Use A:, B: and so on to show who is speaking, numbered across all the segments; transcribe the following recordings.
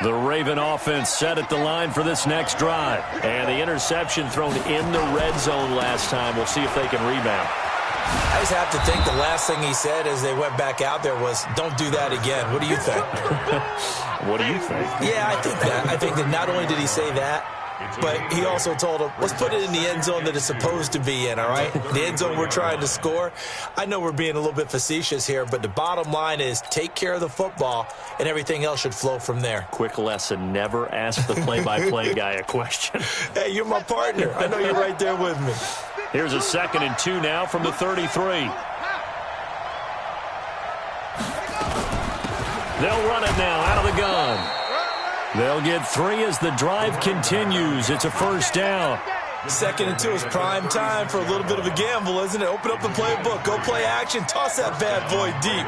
A: The Raven offense set at the line for this next drive. And the interception thrown in the red zone last time. We'll see if they can rebound.
B: I just have to think the last thing he said as they went back out there was, don't do that again. What do you think?
A: What do you think?
B: Yeah, I think that. I think that not only did he say that, but he also told him, let's put it in the end zone that it's supposed to be in, all right? The end zone we're trying to score. I know we're being a little bit facetious here, but the bottom line is take care of the football, and everything else should flow from there.
A: Quick lesson, never ask the play-by-play guy a question.
B: Hey, you're my partner. I know you're right there with me.
A: Here's a 2nd and 2 now from the 33. They'll run it now out of the gun. They'll get 3 as the drive continues. It's a first down.
B: 2nd and 2 is prime time for a little bit of a gamble, isn't it? Open up the playbook. Go play action. Toss that bad boy deep.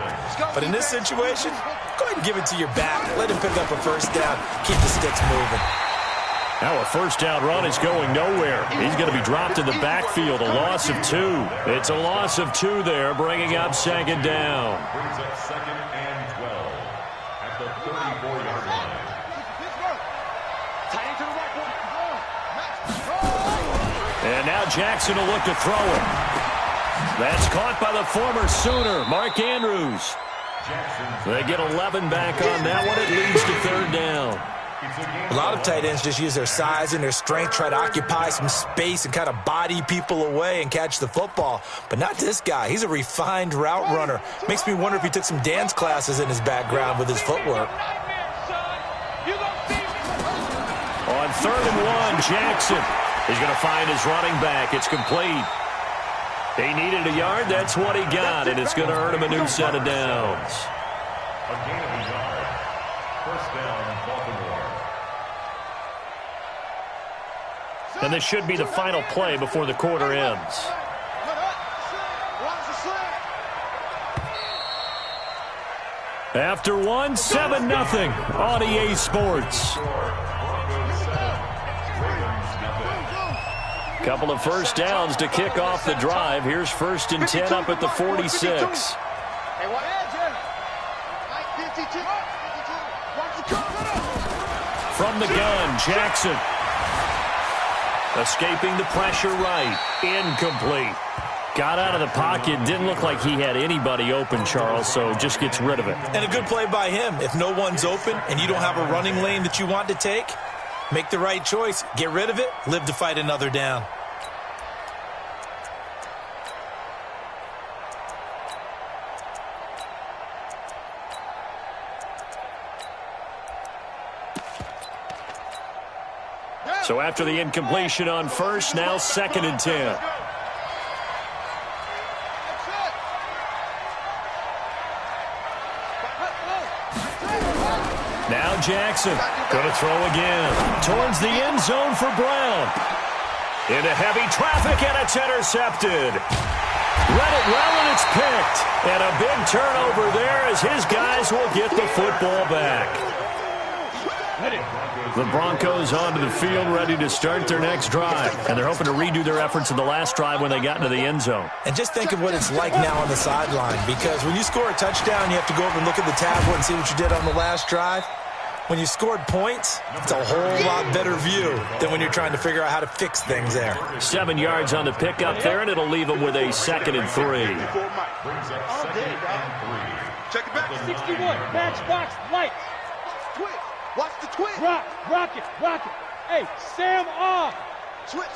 B: But in this situation, go ahead and give it to your back. Let him pick up a first down. Keep the sticks moving.
A: Now a first down run is going nowhere. He's going to be dropped in the backfield. A loss of 2. It's a loss of 2 there, bringing up 2nd down.
C: Brings up 2nd and 12 at the 34-yard line.
A: And now Jackson will look to throw it. That's caught by the former Sooner, Mark Andrews. They get 11 back on that one. It leads to 3rd down.
B: A lot of tight ends just use their size and their strength, try to occupy some space and kind of body people away and catch the football. But not this guy. He's a refined route runner. Makes me wonder if he took some dance classes in his background with his footwork.
A: On 3rd and 1, Jackson. He's going to find his running back. It's complete. He needed a yard. That's what he got, and it's going to earn him a new set of downs.
C: A gain of a yard. First down, Baltimore.
A: And this should be the final play before the quarter ends. After 1, 7-0 on EA Sports. Couple of first downs to kick off the drive. Here's 1st and 10 up at the 46. From the gun, Jackson. Escaping the pressure right. Incomplete. Got out of the pocket. Didn't look like he had anybody open, Charles, so just gets rid of it.
B: And a good play by him. If no one's open and you don't have a running lane that you want to take, make the right choice. Get rid of it. Live to fight another down.
A: So after the incompletion on 1st, now 2nd and 10. Now Jackson going to throw again towards the end zone for Brown. Into heavy traffic, and it's intercepted. Read it well, and it's picked. And a big turnover there as his guys will get the football back. The Broncos onto the field ready to start their next drive. And they're hoping to redo their efforts in the last drive when they got into the end zone.
B: And just think of what it's like now on the sideline. Because when you score a touchdown, you have to go over and look at the tablet and see what you did on the last drive. When you scored points, it's a whole lot better view than when you're trying to figure out how to fix things there.
A: 7 yards on the pickup there, and it'll leave them with a 2nd and 3.
C: Brings up 2nd and 3.
D: Check it back. 61. Matchbox lights. Twitch. Watch the twitch. Rock it. Hey, Sam off. Switch.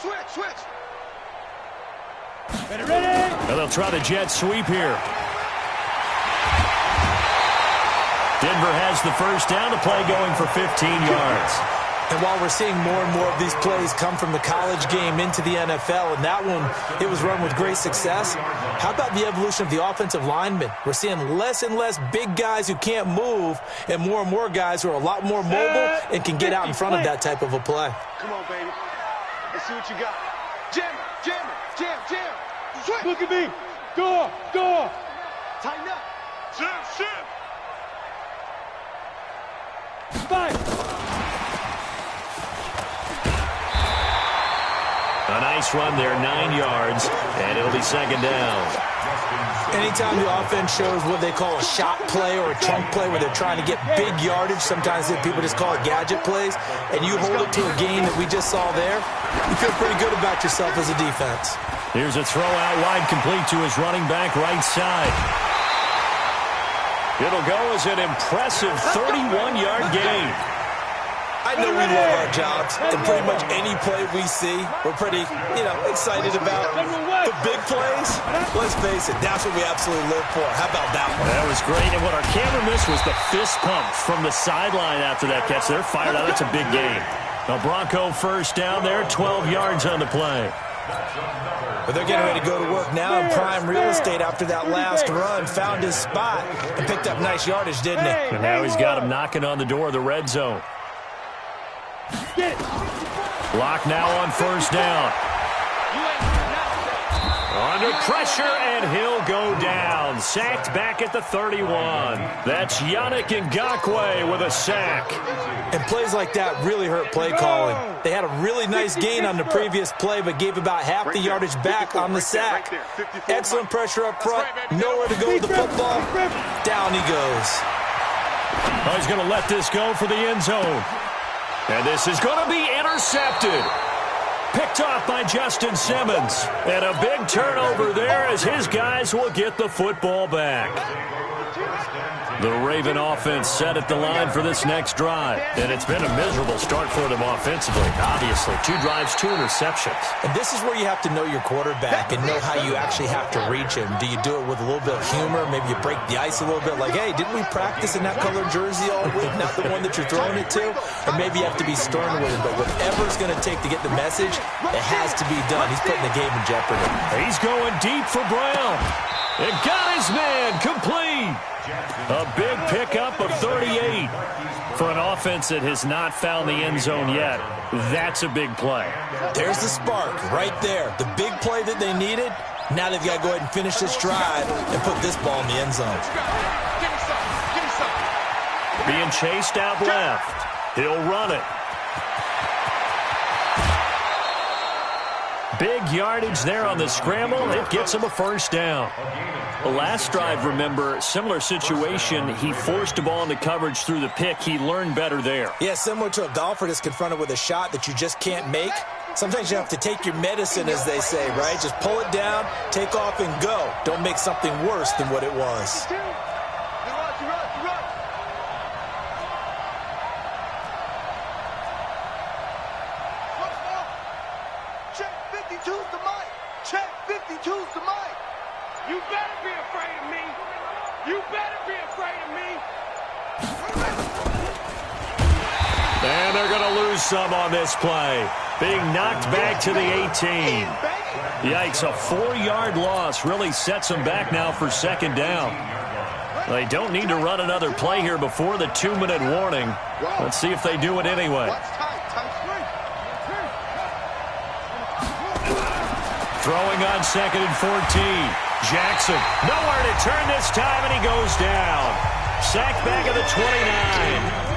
D: Ready?
A: Well, they'll try the jet sweep here. Denver has the first down, the play going for 15 yards.
B: And while we're seeing more and more of these plays come from the college game into the NFL, and that one, it was run with great success, how about the evolution of the offensive linemen? We're seeing less and less big guys who can't move and more guys who are a lot more mobile and can get out in front of that type of a play.
D: Come on, baby. Let's see what you got. Jam. Switch. Look at me. Door. Tighten up. Shim. Fire.
A: A nice run there, 9 yards, and it'll be 2nd down.
B: Anytime the offense shows what they call a shot play or a chunk play where they're trying to get big yardage, sometimes people just call it gadget plays, and you hold it to a gain that we just saw there, you feel pretty good about yourself as a defense.
A: Here's a throw out wide, complete to his running back right side. It'll go as an impressive 31-yard gain.
B: I know we love our jobs, and pretty much any play we see, we're pretty, excited about. The big plays, let's face it, that's what we absolutely live for. How about that one?
A: That was great, and what our camera missed was the fist pump from the sideline after that catch. They're fired out. That's a big gain. A Bronco first down there, 12 yards on the play.
B: But they're getting ready to go to work now in prime real estate after that last run. Found his spot and picked up nice yardage, didn't he?
A: And now he's got him knocking on the door of the red zone. Block now on first down. Under pressure, and he'll go down. Sacked back at the 31. That's Yannick Ngakoue with a sack.
B: And plays like that really hurt play calling. They had a really nice gain on the previous play, but gave about half the yardage back on the sack. Excellent pressure up front. Nowhere to go with the football. Down he goes.
A: Oh, he's going to let this go for the end zone. And this is going to be intercepted. Picked off by Justin Simmons. And a big turnover there as his guys will get the football back. The Raven offense set at the line for this next drive. And it's been a miserable start for them offensively. Obviously, 2 drives, 2 interceptions.
B: And this is where you have to know your quarterback and know how you actually have to reach him. Do you do it with a little bit of humor? Maybe you break the ice a little bit like, hey, didn't we practice in that colored jersey all week, not the one that you're throwing it to? Or maybe you have to be stern with him. But whatever it's going to take to get the message, it has to be done. He's putting the game in jeopardy.
A: He's going deep for Brown. It got his man complete. A big pickup of 38. For an offense that has not found the end zone yet, that's a big play.
B: There's the spark right there. The big play that they needed. Now they've got to go ahead and finish this drive and put this ball in the end zone.
A: Being chased out left. He'll run it. Big yardage there on the scramble. It gets him a first down. The last drive, remember, similar situation. He forced the ball into coverage through the pick. He learned better there.
B: Yeah, similar to a golfer that's confronted with a shot that you just can't make. Sometimes you have to take your medicine, as they say, right? Just pull it down, take off, and go. Don't make something worse than what it was.
D: Check 52's the mic. Check 52's the mic. You better be afraid of me. You better be afraid of me.
A: And they're going to lose some on this play. Being knocked back to the 18. Yikes, a 4-yard loss really sets them back now for second down. They don't need to run another play here before the 2-minute warning. Let's see if they do it anyway. Throwing on 2nd and 14. Jackson, nowhere to turn this time, and he goes down. Sacked back at the 29.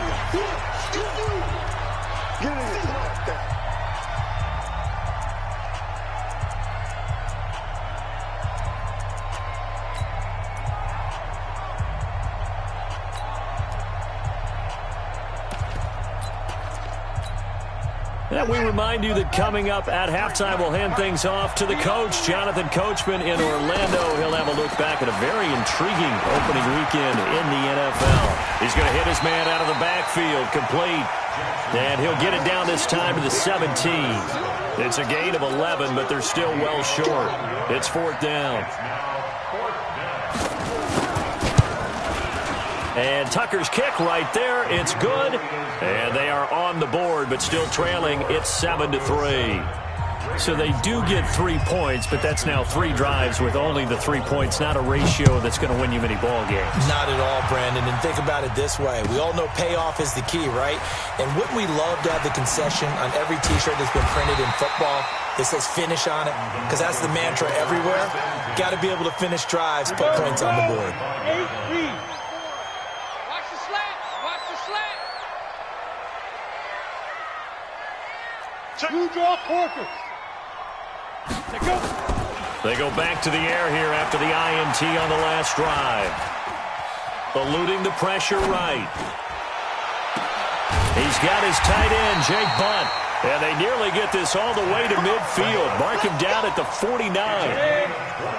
A: And we remind you that coming up at halftime, we'll hand things off to the coach, Jonathan Coachman in Orlando. He'll have a look back at a very intriguing opening weekend in the NFL. He's going to hit his man out of the backfield, complete. And he'll get it down this time to the 17. It's a gain of 11, but they're still well short. It's 4th down. And Tucker's kick right there. It's good. And they are on the board, but still trailing. It's 7-3. So they do get 3 points, but that's now 3 drives with only the 3 points, not a ratio that's going to win you many ball games.
B: Not at all, Brandon. And think about it this way. We all know payoff is the key, right? And wouldn't we love to have the concession on every T-shirt that's been printed in football that says finish on it? Because that's the mantra everywhere. Got to be able to finish drives, put points on the board.
D: You draw corkers. They go.
A: They go back to the air here after the INT on the last drive. Eluding the pressure right. He's got his tight end, Jake Bunt. And they nearly get this all the way to midfield. Mark him down at the 49.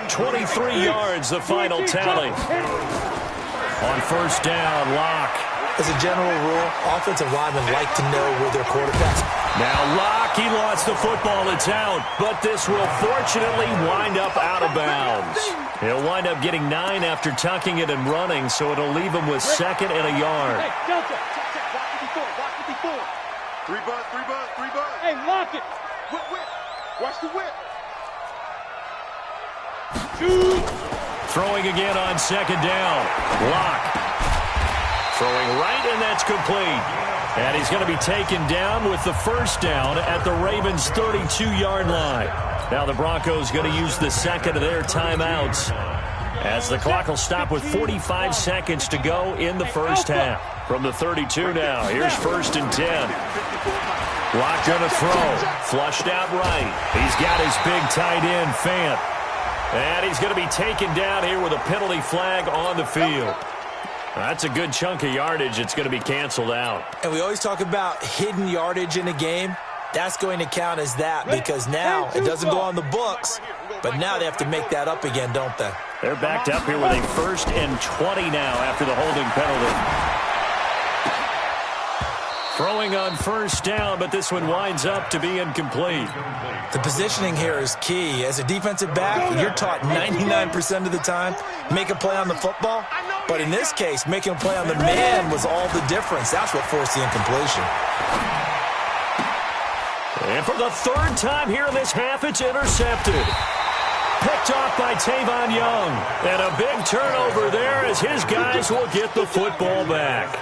A: 23 yards, the final tally. On first down, Locke.
B: As a general rule, offensive linemen like to know where their quarterbacks.
A: Now Locke, he lost the football. It's out. But this will fortunately wind up out of bounds. He'll wind up getting 9 after tucking it and running, so it'll leave him with 2nd and a yard.
D: Hey, Delta, watch the before. 3 bud. Hey, lock it. Whip. Watch the whip. Shoot.
A: Throwing again on 2nd down. Locke. Throwing right, and that's complete. And he's going to be taken down with the first down at the Ravens' 32-yard line. Now the Broncos going to use the 2nd of their timeouts as the clock will stop with 45 seconds to go in the first half. From the 32 now, here's 1st and 10. Locke going to throw. Flushed out right. He's got his big tight end, Fant. And he's going to be taken down here with a penalty flag on the field. That's a good chunk of yardage. It's going to be canceled out.
B: And we always talk about hidden yardage in a game. That's going to count as that because now it doesn't go on the books, but now they have to make that up again, don't they?
A: They're backed up here with a 1st and 20 now after the holding penalty. Throwing on first down, but this one winds up to be incomplete.
B: The positioning here is key. As a defensive back, you're taught 99% of the time, make a play on the football. But in this case, making a play on the man was all the difference. That's what forced the incompletion.
A: And for the 3rd time here in this half, it's intercepted. Picked off by Tavon Young. And a big turnover there as his guys will get the football back.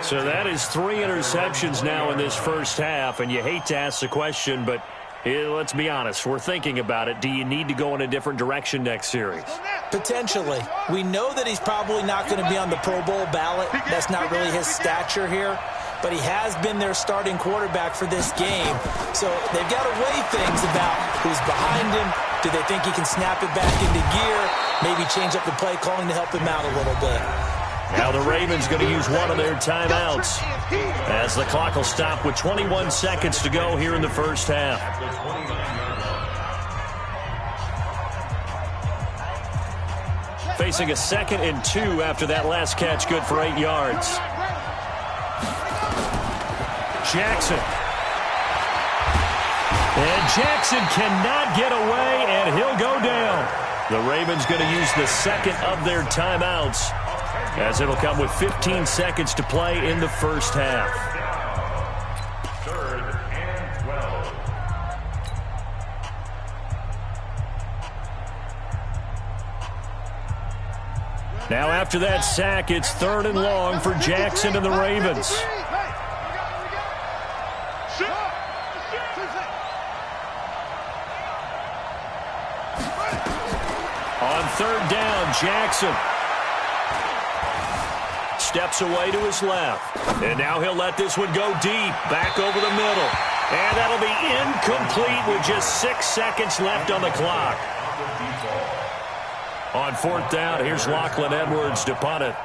A: So that is 3 interceptions now in this first half. And you hate to ask the question, but let's be honest. We're thinking about it. Do you need to go in a different direction next series?
B: Potentially. We know that he's probably not going to be on the Pro Bowl ballot. That's not really his stature here. But he has been their starting quarterback for this game. So they've got to weigh things about who's behind him. Do they think he can snap it back into gear? Maybe change up the play calling to help him out a little bit.
A: Now the Ravens going to use one of their timeouts as the clock will stop with 21 seconds to go here in the first half. Facing a 2nd and 2 after that last catch, good for 8 yards. Jackson. And Jackson cannot get away, and he'll go down. The Ravens going to use the 2nd of their timeouts as it'll come with 15 seconds to play in the first half.
C: 3rd and 12.
A: Now after that sack, it's 3rd and long for Jackson and the Ravens. On 3rd down, Jackson steps away to his left. And now he'll let this one go deep, back over the middle. And that'll be incomplete with just 6 seconds left on the clock. On 4th down, here's Lachlan Edwards to punt it.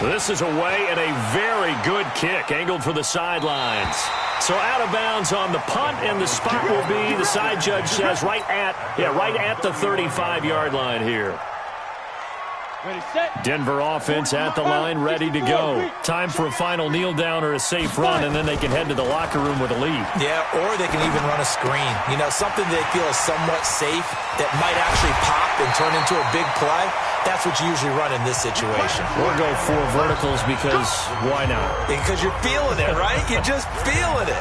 A: This is away and a very good kick, angled for the sidelines. So out of bounds on the punt, and the spot will be, the side judge says, right at the 35-yard line here. Denver offense at the line, ready to go. Time for a final kneel down or a safe run, and then they can head to the locker room with a lead.
B: Yeah, or they can even run a screen. You know, something they feel is somewhat safe that might actually pop and turn into a big play. That's what you usually run in this situation.
A: Or go 4 verticals because why not?
B: Because you're feeling it, right? You're just feeling it.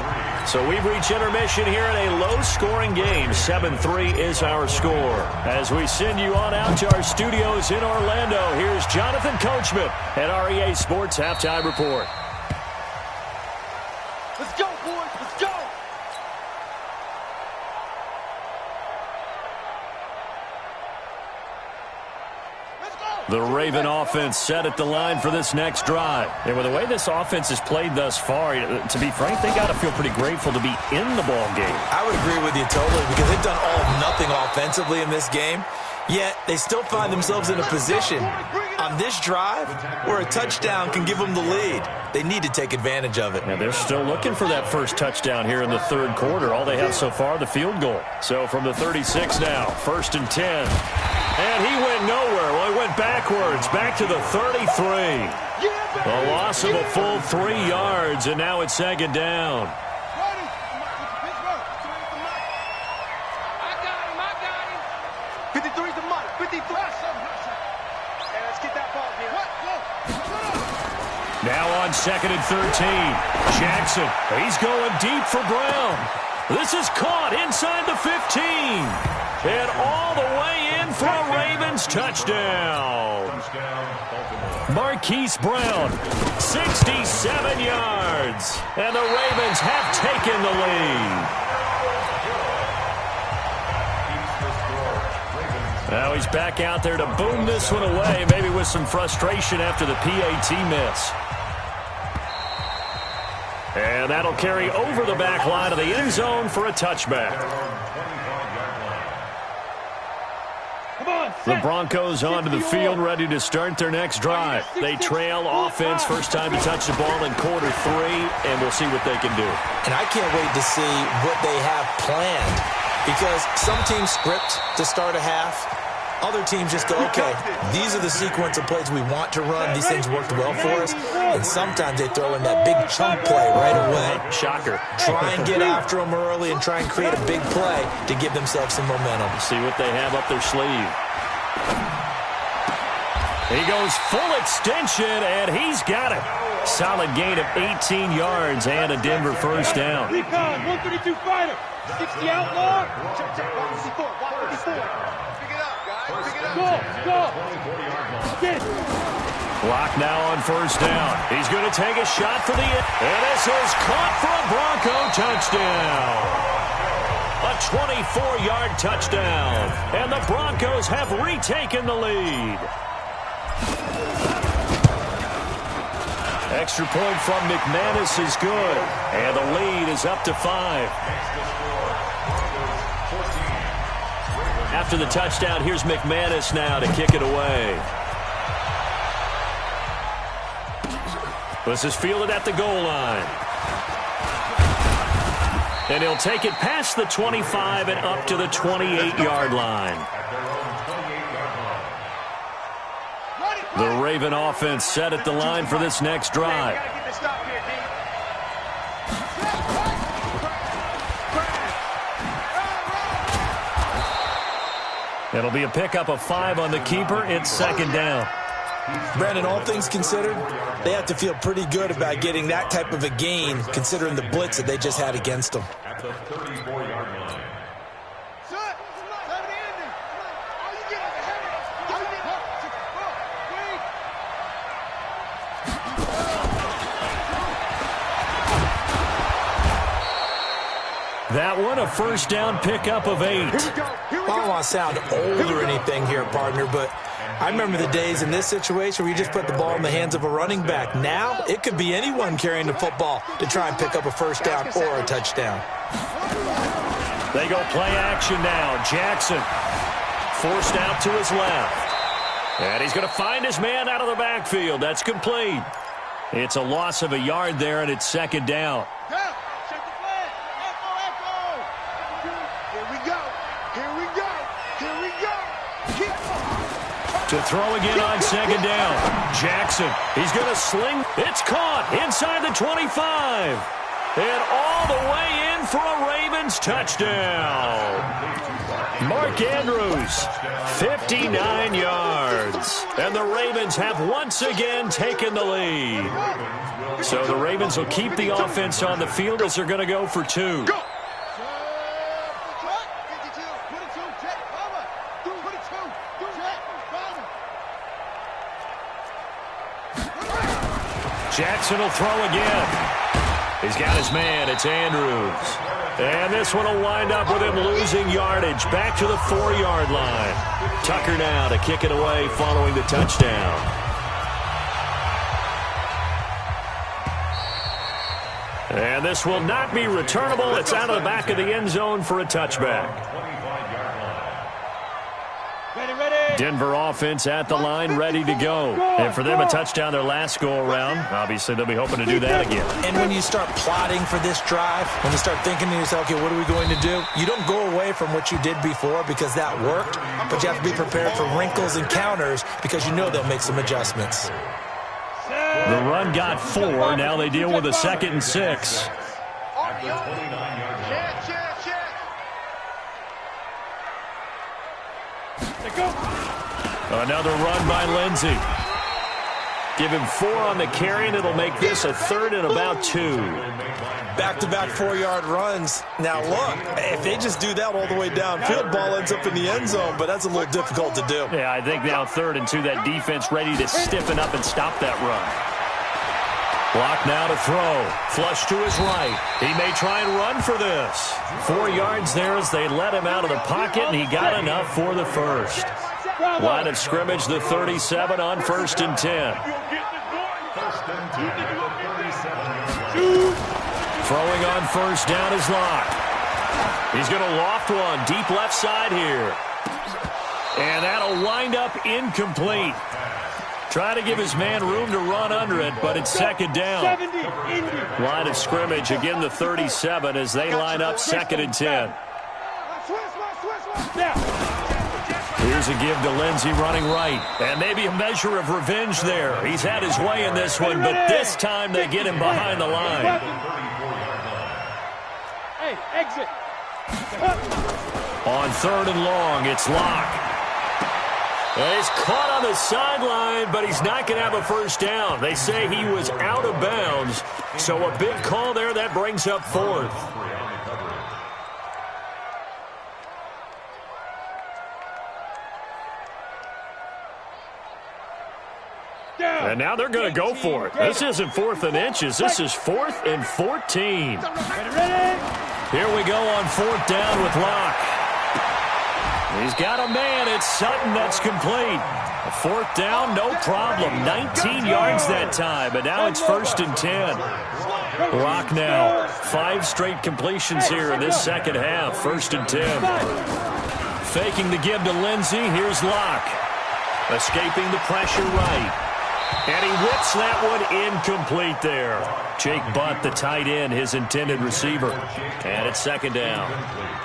A: So we've reached intermission here in a low-scoring game. 7-3 is our score. As we send you on out to our studios in Orlando, here's Jonathan Coachman at REA Sports Halftime Report.
D: Let's go, boys. Let's go. Let's go.
A: The Raven offense set at the line for this next drive. And with the way this offense has played thus far, to be frank, they got to feel pretty grateful to be in the ball game.
B: I would agree with you totally because they've done all or nothing offensively in this game. Yet they still find themselves in a position on this drive where a touchdown can give them the lead. They need to take advantage of it.
A: And they're still looking for that first touchdown here in the third quarter. All they have so far, the field goal. So from the 36 now, 1st and 10. And he went nowhere. Well, he went backwards, back to the 33. A loss of a full 3 yards, and now it's 2nd down. Now on 2nd and 13. Jackson, he's going deep for Brown. This is caught inside the 15. And all the way in for a Ravens touchdown. Marquise Brown, 67 yards. And the Ravens have taken the lead. Now he's back out there to boom this one away, maybe with some frustration after the PAT miss. And that'll carry over the back line of the end zone for a touchback. The Broncos onto the field, ready to start their next drive. They trail offense, first time to touch the ball in quarter 3, and we'll see what they can do.
B: And I can't wait to see what they have planned, because some teams script to start a half. Other teams just go, okay, these are the sequence of plays we want to run. These things worked well for us. And sometimes they throw in that big chunk play right away.
A: Shocker.
B: Try and get after them early and try and create a big play to give themselves some momentum.
A: See what they have up their sleeve. He goes full extension, and he's got it. Solid gain of 18 yards and a Denver first down.
D: 132 fighter. 60 outlaw. Check. 154. Go.
A: Clock now on first down. He's going to take a shot for the end. And this is caught for a Bronco touchdown. A 24-yard touchdown. And the Broncos have retaken the lead. Extra point from McManus is good. And the lead is up to 5. After the touchdown, here's McManus now to kick it away. This is fielded at the goal line. And he'll take it past the 25 and up to the 28-yard line. The Raven offense set at the line for this next drive. It'll be a pickup of 5 on the keeper. It's 2nd down.
B: Brandon, all things considered, they have to feel pretty good about getting that type of a gain, considering the blitz that they just had against them.
C: At the 34-yard line.
A: That one, a first down pickup of 8.
B: I don't want to sound old or anything here, partner, but I remember the days in this situation where you just put the ball in the hands of a running back. Now, it could be anyone carrying the football to try and pick up a first down or a touchdown.
A: They go play action now. Jackson forced out to his left. And he's going to find his man out of the backfield. That's complete. It's a loss of a yard there, and it's 2nd down. To throw again on 2nd down. Jackson, he's going to sling. It's caught inside the 25. And all the way in for a Ravens touchdown. Mark Andrews, 59 yards. And the Ravens have once again taken the lead. So the Ravens will keep the offense on the field as they're going to go for 2. Jackson will throw again. He's got his man. It's Andrews. And this one will wind up with him losing yardage. Back to the 4-yard line. Tucker now to kick it away following the touchdown. And this will not be returnable. It's out of the back of the end zone for a touchback. Denver offense at the line, ready to go. And for them, a touchdown their last go-around. Obviously, they'll be hoping to do that again.
B: And when you start plotting for this drive, when you start thinking to yourself, okay, what are we going to do? You don't go away from what you did before because that worked, but you have to be prepared for wrinkles and counters because you know they'll make some adjustments.
A: The run got 4. Now they deal with a 2nd and 6. Another run by Lindsey. Give him 4 on the carry, and it'll make this a 3rd and about 2.
B: Back-to-back 4-yard runs. Now, look, if they just do that all the way downfield, ball ends up in the end zone, but that's a little difficult to do.
A: Yeah, I think now 3rd and 2, that defense ready to stiffen up and stop that run. Block now to throw. Flush to his right. He may try and run for this. 4 yards there as they let him out of the pocket, and he got enough for the first. Line of scrimmage, the 37 on 1st and 10. Throwing on 1st down is Locke. He's going to loft one deep left side here. And that'll wind up incomplete. Trying to give his man room to run under it, but it's 2nd down. Line of scrimmage, again the 37 as they line up 2nd and 10. Here's a give to Lindsey running right. And maybe a measure of revenge there. He's had his way in this one, but this time they get him behind the line.
D: Hey, exit.
A: On 3rd and long, it's Locke. He's caught on the sideline, but he's not going to have a first down. They say he was out of bounds, so a big call there. That brings up 4th. And now they're going to go for it. This isn't 4th and inches. This is 4th and 14. Here we go on 4th down with Locke. He's got a man. It's Sutton that's complete. A 4th down, no problem. 19 yards that time, but now it's 1st and 10. Locke now. 5 straight completions here in this second half. 1st and 10. Faking the give to Lindsey. Here's Locke. Escaping the pressure right. And he whips that one incomplete there. Jake Butt, the tight end, his intended receiver. And it's 2nd down.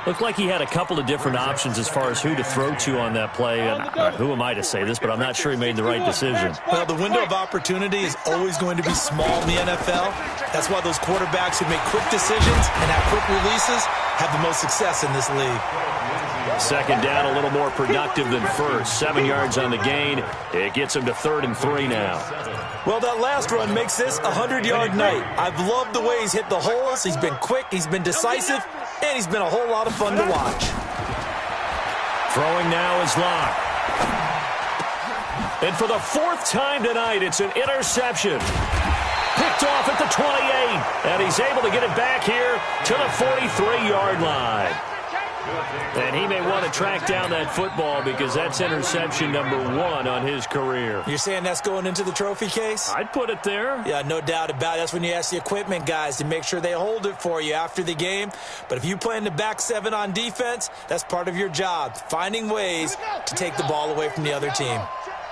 A: Looked like he had a couple of different options as far as who to throw to on that play. And who am I to say this, but I'm not sure he made the right decision.
B: Well, the window of opportunity is always going to be small in the NFL. That's why those quarterbacks who make quick decisions and have quick releases have the most success in this league.
A: 2nd down, a little more productive than 1st. 7 yards on the gain. It gets him to 3rd and 3 now.
B: Well, that last run makes this a 100-yard night. I've loved the way he's hit the holes. He's been quick, he's been decisive, and he's been a whole lot of fun to watch.
A: Throwing now is Locke. And for the 4th time tonight, it's an interception. Picked off at the 28, and he's able to get it back here to the 43-yard line. And he may want to track down that football because that's interception number 1 on his career.
B: You're saying that's going into the trophy case?
A: I'd put it there.
B: Yeah, no doubt about it. That's when you ask the equipment guys to make sure they hold it for you after the game. But if you play in the back 7 on defense, that's part of your job, finding ways to take the ball away from the other team.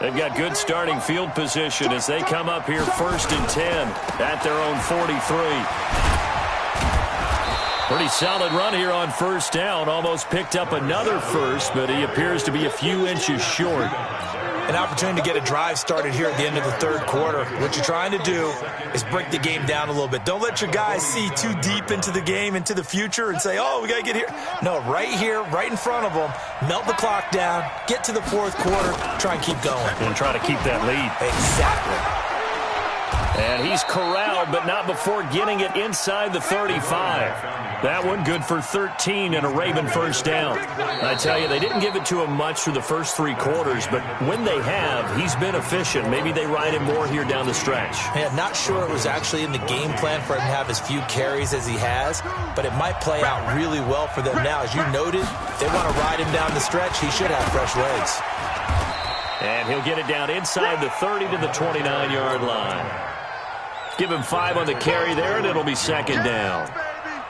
A: They've got good starting field position as they come up here 1st and 10 at their own 43. Pretty solid run here on 1st down. Almost picked up another first, but he appears to be a few inches short.
B: An opportunity to get a drive started here at the end of the 3rd quarter. What you're trying to do is break the game down a little bit. Don't let your guys see too deep into the game, into the future, and say, oh, we got to get here. No, right here, right in front of them, melt the clock down, get to the 4th quarter, try and keep going.
A: And try to keep that lead.
B: Exactly.
A: And he's corralled, but not before getting it inside the 35. That one good for 13 and a Raven first down. I tell you, they didn't give it to him much through the first 3 quarters, but when they have, he's been efficient. Maybe they ride him more here down the stretch.
B: Yeah, not sure it was actually in the game plan for him to have as few carries as he has, but it might play out really well for them now. As you noted, if they want to ride him down the stretch, he should have fresh legs.
A: And he'll get it down inside the 30 to the 29-yard line. Give him 5 on the carry there, and it'll be second down.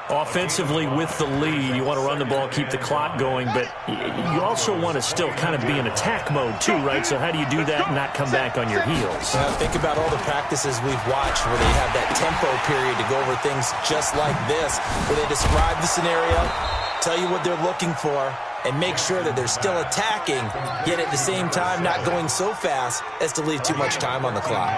A: Offensively with the lead, you want to run the ball, keep the clock going, but you also want to still kind of be in attack mode too, right? So how do you do that and not come back on your heels?
B: Think about all the practices we've watched where they have that tempo period to go over things just like this, where they describe the scenario, tell you what they're looking for, and make sure that they're still attacking, yet at the same time not going so fast as to leave too much time on the clock.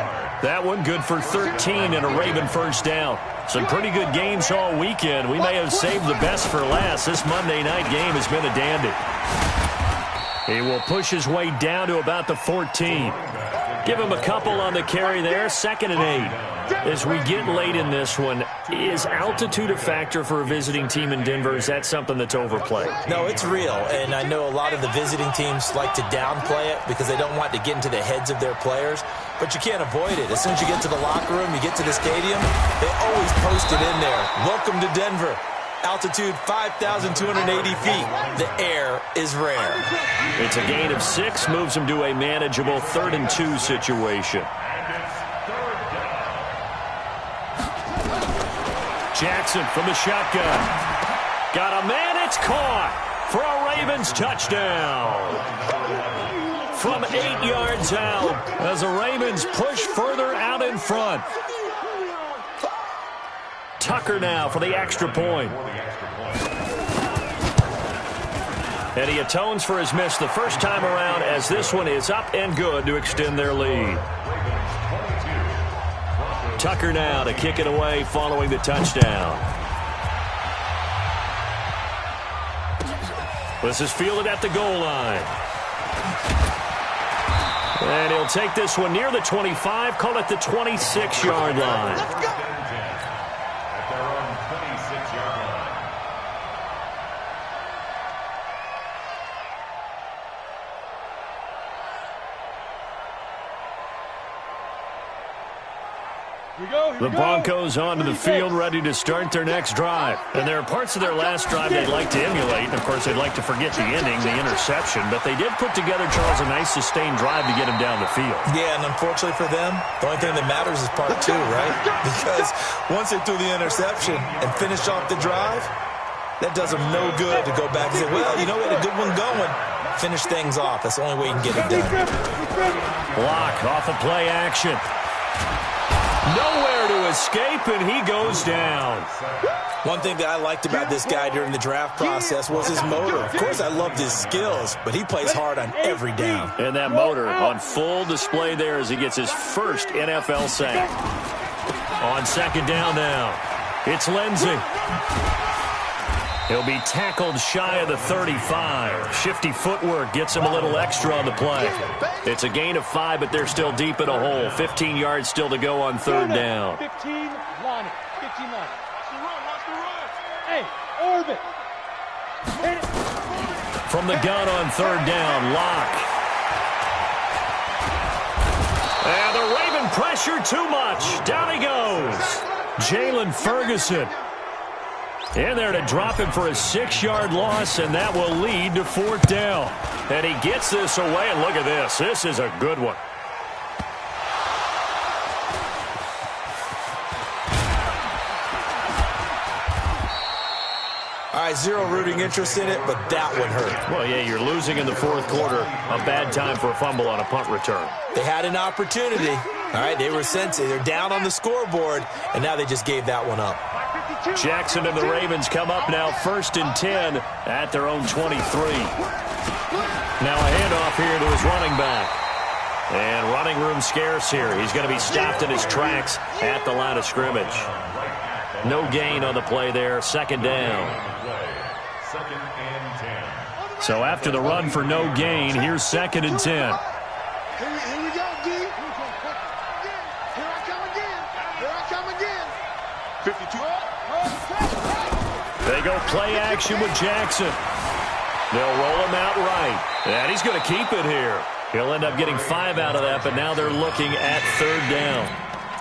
A: That one good for 13 and a Raven first down. Some pretty good games all weekend. We may have saved the best for last. This Monday night game has been a dandy. He will push his way down to about the 14. Give him a couple on the carry there, 2nd and 8. As we get late in this one, is altitude a factor for a visiting team in Denver? Is that something that's overplayed?
B: No, it's real, and I know a lot of the visiting teams like to downplay it because they don't want to get into the heads of their players, but you can't avoid it. As soon as you get to the locker room, you get to the stadium, they always post it in there. Welcome to Denver. Altitude 5,280 feet. The air is rare.
A: It's a gain of 6, moves him to a manageable 3rd and 2 situation. Jackson from the shotgun. Got a man, it's caught for a Ravens touchdown. From 8 yards out as the Ravens push further out in front. Tucker now for the extra point. And he atones for his miss the first time around as this one is up and good to extend their lead. Tucker now to kick it away following the touchdown. This is fielded at the goal line. And he'll take this one near the 25, call it the 26-yard line.
C: At their own 26-yard line.
A: The Broncos onto the field, ready to start their next drive. And there are parts of their last drive they'd like to emulate. And, of course, they'd like to forget the ending, the interception. But they did put together, Charles, a nice sustained drive to get him down the field.
B: Yeah, and unfortunately for them, the only thing that matters is part 2, right? Because once they threw the interception and finished off the drive, that does them no good to go back and say, well, you know, we had a good one going. Finish things off. That's the only way you can get it done.
A: Block off of play action. Nowhere to escape, and he goes down.
B: One thing that I liked about this guy during the draft process was his motor. Of course, I loved his skills, but he plays hard on every down.
A: And that motor on full display there as he gets his first NFL sack. On 2nd down now, it's Lindsey. He'll be tackled shy of the 35. Shifty footwork gets him a little extra on the play. It's a gain of 5, but they're still deep in a hole. 15 yards still to go on 3rd down.
D: 15 line. 15 line. Watch the run. Hey, orbit. Hit it.
A: From the gun on 3rd down, Locke. And the Raven pressure too much. Down he goes. Jalen Ferguson. In there to drop him for a 6-yard loss, and that will lead to 4th down. And he gets this away, and look at this. This is a good one.
B: All right, zero rooting interest in it, but that one hurt.
A: Well, yeah, you're losing in the 4th quarter. A bad time for a fumble on a punt return.
B: They had an opportunity. All right, they were sensitive. They're down on the scoreboard, and now they just gave that one up.
A: Jackson and the Ravens come up now 1st and 10 at their own 23. Now a handoff here to his running back. And running room scarce here. He's going to be stopped in his tracks at the line of scrimmage. No gain on the play there. 2nd down.
C: 2nd and 10.
A: So after the run for no gain, here's 2nd and 10.
D: Here we go, D. Here I come again.
A: They go play action with Jackson. They'll roll him out right. And he's going to keep it here. He'll end up getting 5 out of that, but now they're looking at 3rd down.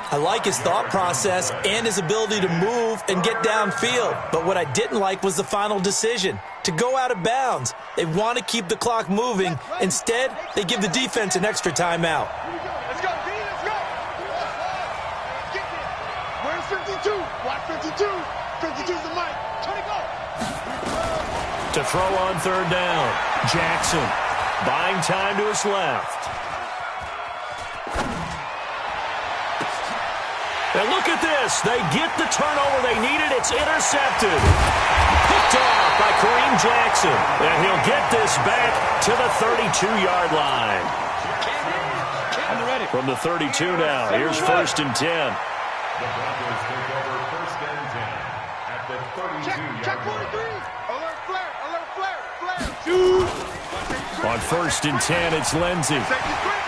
B: I like his thought process and his ability to move and get downfield. But what I didn't like was the final decision, to go out of bounds. They want to keep the clock moving. Instead, they give the defense an extra timeout.
D: Let's go, D, let's go. Get there. Where's 52? Watch 52. 52's the mic. Turn it go.
A: To throw on 3rd down. Jackson buying time to his left. And look at this. They get the turnover they needed. It's intercepted. Picked off by Kareem Jackson. And he'll get this back to the 32-yard line. From the 32 now. Here's 1st and 10.
C: The Broncos take over 1st and 10 at the 32-yard
D: Check
C: line.
D: 43. Alert flare. Alert flare. Flare. Shoot.
A: On 1st and 10, it's Lindsey.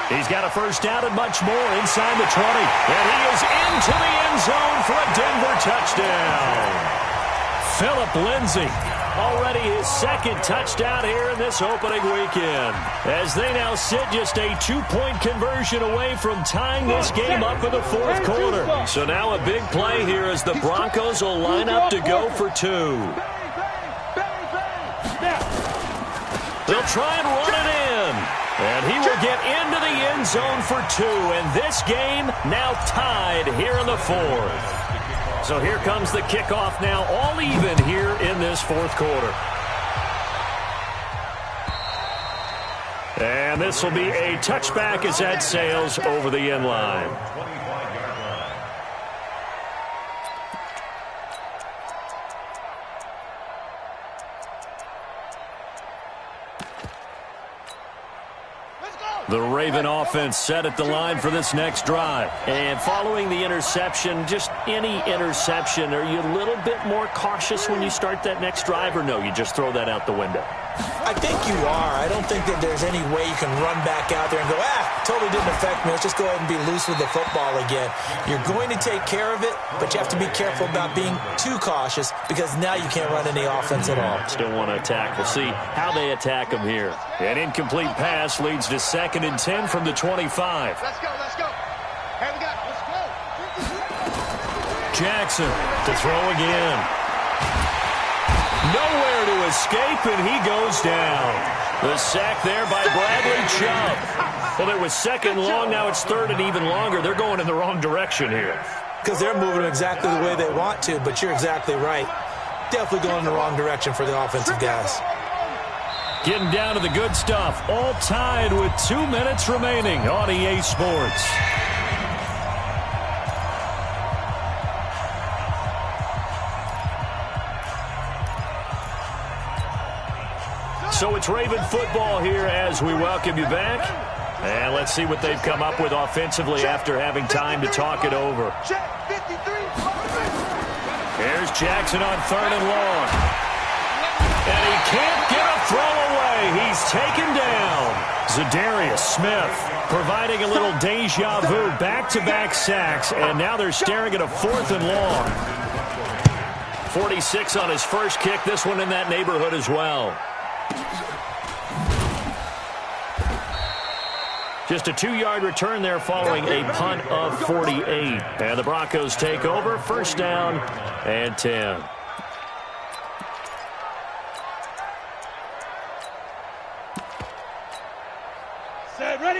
A: He's got a 1st down and much more inside the 20. And he is into the end zone for a Denver touchdown. Phillip Lindsey, already his 2nd touchdown here in this opening weekend. As they now sit just a 2-point conversion away from tying this game up in the 4th quarter. So now a big play here as the Broncos will line up to go for 2. They'll try and run it in. And he will get into the end zone for 2. And this game now tied here in the 4th. So here comes the kickoff now, all even here in this 4th quarter. And this will be a touchback as that sails over the end line.
C: 25-yard line.
A: The Raven offense set at the line for this next drive. And following the interception, just any interception, are you a little bit more cautious when you start that next drive, or no, you just throw that out the window?
B: I think you are. I don't think that there's any way you can run back out there and go, totally didn't affect me. Let's just go ahead and be loose with the football again. You're going to take care of it, but you have to be careful about being too cautious because now you can't run any offense at all.
A: Still want to attack. We'll see how they attack him here. An incomplete pass leads to 2nd and 10 from the 25.
D: Let's go, let's go. Hey, we got it. Let's go.
A: Jackson to throw again. Nowhere to escape, and he goes down. The sack there by Bradley Chubb. Well, it was 2nd long, now it's 3rd and even longer. They're going in the wrong direction here.
B: Because they're moving exactly the way they want to, but you're exactly right. Definitely going in the wrong direction for the offensive guys.
A: Getting down to the good stuff. All tied with 2 minutes remaining on EA Sports. So it's Raven football here as we welcome you back. And let's see what they've come up with offensively after having time to talk it over. Here's Jackson on 3rd and long. And he can't get a throw away. He's taken down. Zadarius Smith providing a little deja vu. Back-to-back sacks. And now they're staring at a 4th and long. 46 on his first kick. This one in that neighborhood as well. Just a 2-yard return there following a punt of 48. And the Broncos take over. 1st down and 10.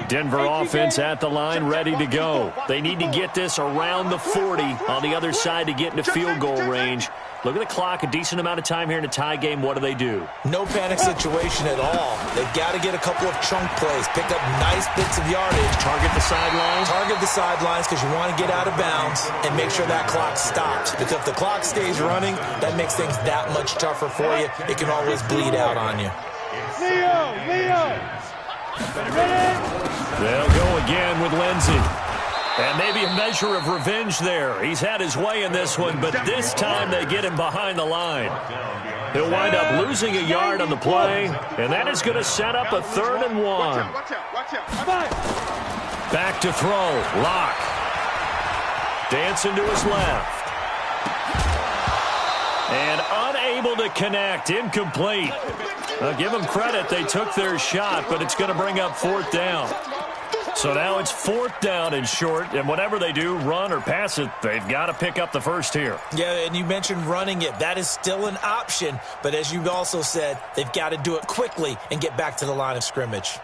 A: Denver offense at the line, ready to go. They need to get this around the 40 on the other side to get into field goal range. Look at the clock, a decent amount of time here in a tie game. What do?
B: No panic situation at all. They've got to get a couple of chunk plays, pick up nice bits of yardage.
A: Target the sidelines?
B: Target the sidelines because you want to get out of bounds and make sure that clock stops. Because if the clock stays running, that makes things that much tougher for you. It can always bleed out on you.
D: Leo!
A: They'll go again with Lindsey. And maybe a measure of revenge there. He's had his way in this one, but this time they get him behind the line. He'll wind up losing a yard on the play, and that is going to set up a 3rd and 1.
D: Watch out.
A: Back to throw. Locke. Dancing to his left. And unable to connect. Incomplete. Give them credit. They took their shot, but it's going to bring up 4th down. So now it's 4th down and short, and whatever they do, run or pass it, they've got to pick up the first here.
B: Yeah, and you mentioned running it. That is still an option, but as you also said, they've got to do it quickly and get back to the line of scrimmage.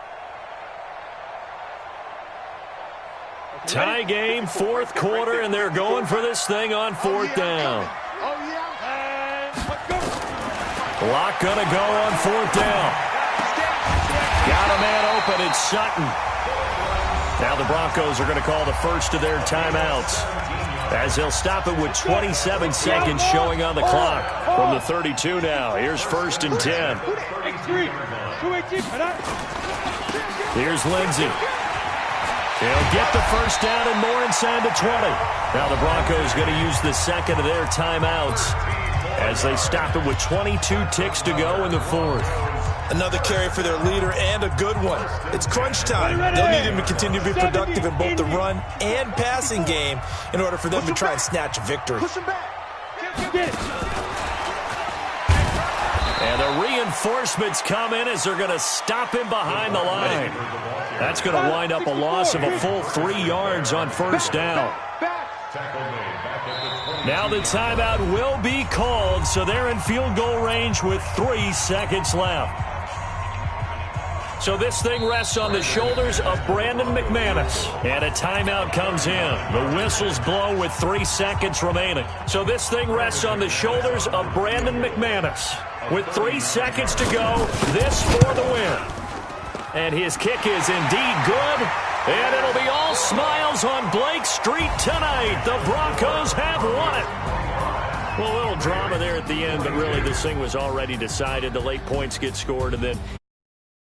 A: Tie game, 4th quarter, and they're going for this thing on 4th down. Lock going to go on 4th down. Got a man open. It's Sutton. Now the Broncos are going to call the first of their timeouts as they'll stop it with 27 seconds showing on the clock from the 32 now. Here's 1st and 10. Here's Lindsey. He'll get the first down and more inside the 20. Now the Broncos going to use the second of their timeouts as they stop it with 22 ticks to go in the 4th.
B: Another carry for their leader and a good one. It's crunch time. They'll need him to continue to be productive in both the run and passing game in order for them to try and snatch a victory.
A: And the reinforcements come in as they're going to stop him behind the line. That's going to wind up a loss of a full 3 yards on 1st down. Now the timeout will be called, so they're in field goal range with 3 seconds left. So this thing rests on the shoulders of Brandon McManus. And a timeout comes in. The whistles blow with 3 seconds remaining. So this thing rests on the shoulders of Brandon McManus. With 3 seconds to go, this for the win. And his kick is indeed good. And it'll be all smiles on Blake Street tonight. The Broncos have won it. Well, a little drama there at the end, but really this thing was already decided. The late points get scored, and then